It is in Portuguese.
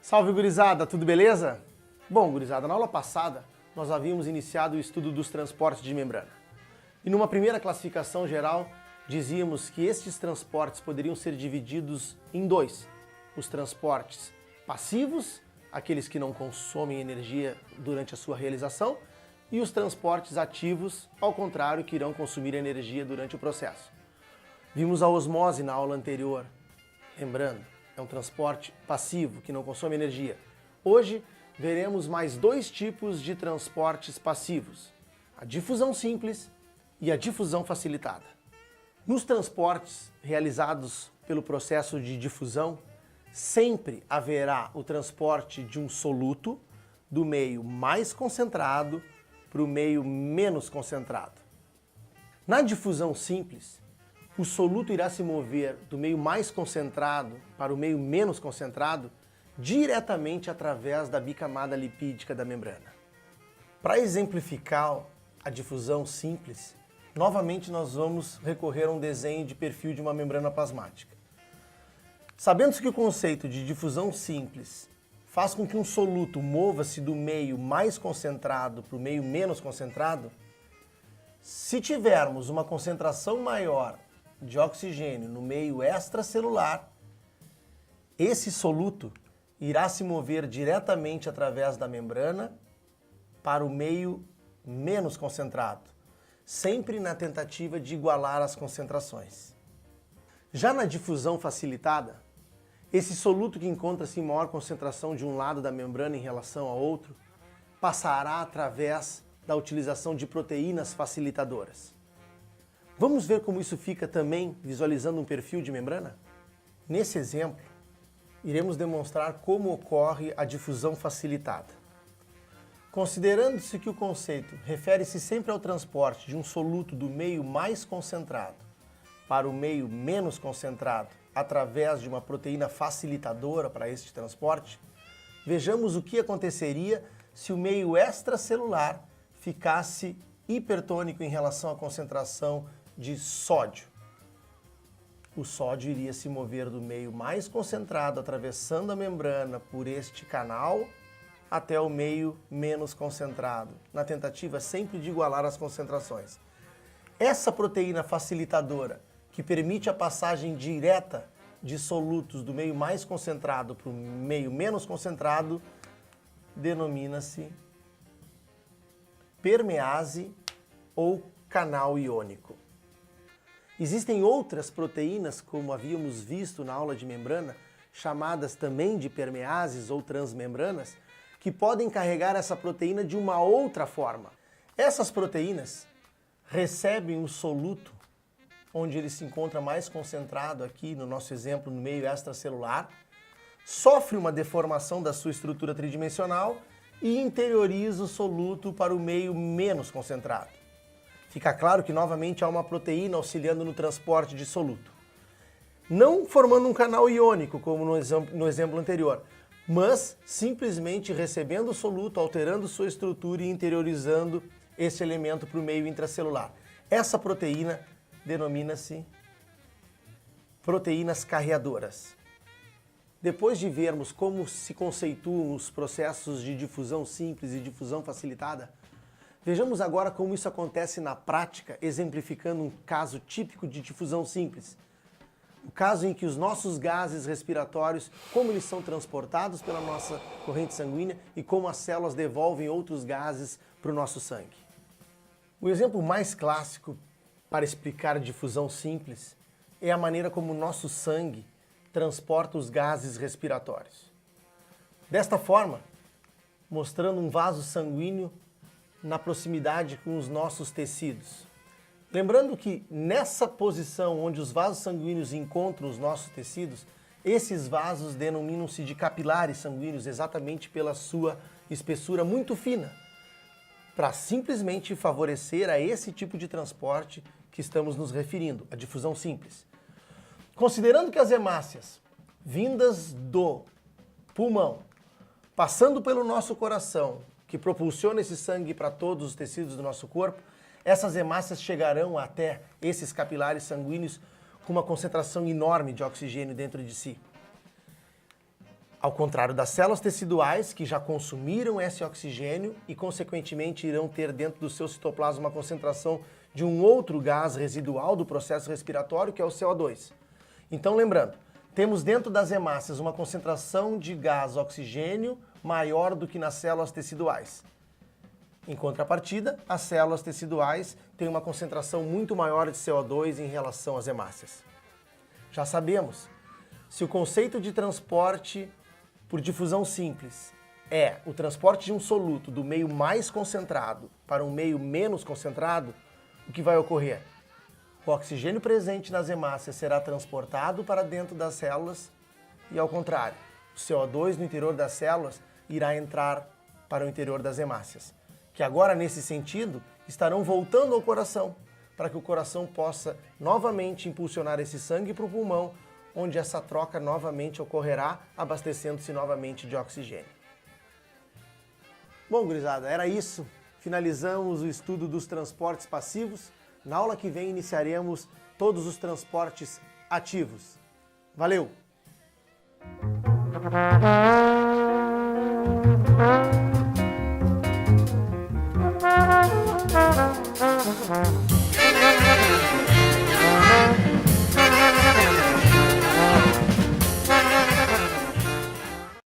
Salve, gurizada, tudo beleza? Bom, gurizada, na aula passada nós havíamos iniciado o estudo dos transportes de membrana. E numa primeira classificação geral, dizíamos que estes transportes poderiam ser divididos em dois. Os transportes passivos, aqueles que não consomem energia durante a sua realização, e os transportes ativos, ao contrário, que irão consumir energia durante o processo. Vimos a osmose na aula anterior, lembrando, é um transporte passivo, que não consome energia. Hoje, veremos mais dois tipos de transportes passivos, a difusão simples e a difusão facilitada. Nos transportes realizados pelo processo de difusão, sempre haverá o transporte de um soluto do meio mais concentrado para o meio menos concentrado. Na difusão simples, o soluto irá se mover do meio mais concentrado para o meio menos concentrado diretamente através da bicamada lipídica da membrana. Para exemplificar a difusão simples, novamente nós vamos recorrer a um desenho de perfil de uma membrana plasmática. Sabendo que o conceito de difusão simples faz com que um soluto mova-se do meio mais concentrado para o meio menos concentrado, se tivermos uma concentração maior de oxigênio no meio extracelular, esse soluto irá se mover diretamente através da membrana para o meio menos concentrado, sempre na tentativa de igualar as concentrações. Já na difusão facilitada, esse soluto que encontra-se em maior concentração de um lado da membrana em relação ao outro, passará através da utilização de proteínas facilitadoras. Vamos ver como isso fica também visualizando um perfil de membrana? Nesse exemplo, iremos demonstrar como ocorre a difusão facilitada. Considerando-se que o conceito refere-se sempre ao transporte de um soluto do meio mais concentrado para o meio menos concentrado através de uma proteína facilitadora para este transporte, vejamos o que aconteceria se o meio extracelular ficasse hipertônico em relação à concentração de sódio. O sódio iria se mover do meio mais concentrado, atravessando a membrana por este canal, até o meio menos concentrado, na tentativa sempre de igualar as concentrações. Essa proteína facilitadora, que permite a passagem direta de solutos do meio mais concentrado para o meio menos concentrado, denomina-se permease ou canal iônico. Existem outras proteínas, como havíamos visto na aula de membrana, chamadas também de permeases ou transmembranas, que podem carregar essa proteína de uma outra forma. Essas proteínas recebem o soluto, onde ele se encontra mais concentrado aqui, no nosso exemplo, no meio extracelular, sofre uma deformação da sua estrutura tridimensional e interioriza o soluto para o meio menos concentrado. Fica claro que novamente há uma proteína auxiliando no transporte de soluto. Não formando um canal iônico, como no exemplo anterior, mas simplesmente recebendo o soluto, alterando sua estrutura e interiorizando esse elemento para o meio intracelular. Essa proteína denomina-se proteínas carreadoras. Depois de vermos como se conceituam os processos de difusão simples e difusão facilitada, vejamos agora como isso acontece na prática, exemplificando um caso típico de difusão simples. O caso em que os nossos gases respiratórios, como eles são transportados pela nossa corrente sanguínea e como as células devolvem outros gases para o nosso sangue. O exemplo mais clássico para explicar difusão simples é a maneira como o nosso sangue transporta os gases respiratórios. Desta forma, mostrando um vaso sanguíneo na proximidade com os nossos tecidos. Lembrando que nessa posição onde os vasos sanguíneos encontram os nossos tecidos, esses vasos denominam-se de capilares sanguíneos exatamente pela sua espessura muito fina. para simplesmente favorecer a esse tipo de transporte que estamos nos referindo, a difusão simples. Considerando que as hemácias vindas do pulmão, passando pelo nosso coração, que propulsiona esse sangue para todos os tecidos do nosso corpo, essas hemácias chegarão até esses capilares sanguíneos com uma concentração enorme de oxigênio dentro de si. Ao contrário das células teciduais, que já consumiram esse oxigênio e, consequentemente, irão ter dentro do seu citoplasma uma concentração de um outro gás residual do processo respiratório, que é o CO2. Então, lembrando, temos dentro das hemácias uma concentração de gás oxigênio maior do que nas células teciduais. Em contrapartida, as células teciduais têm uma concentração muito maior de CO2 em relação às hemácias. Já sabemos, se o conceito de transporte por difusão simples é o transporte de um soluto do meio mais concentrado para um meio menos concentrado, o que vai ocorrer? O oxigênio presente nas hemácias será transportado para dentro das células e, ao contrário, o CO2 no interior das células irá entrar para o interior das hemácias, que agora, nesse sentido, estarão voltando ao coração, para que o coração possa novamente impulsionar esse sangue para o pulmão, onde essa troca novamente ocorrerá, abastecendo-se novamente de oxigênio. Bom, gurizada, era isso. Finalizamos o estudo dos transportes passivos. Na aula que vem iniciaremos todos os transportes ativos. Valeu!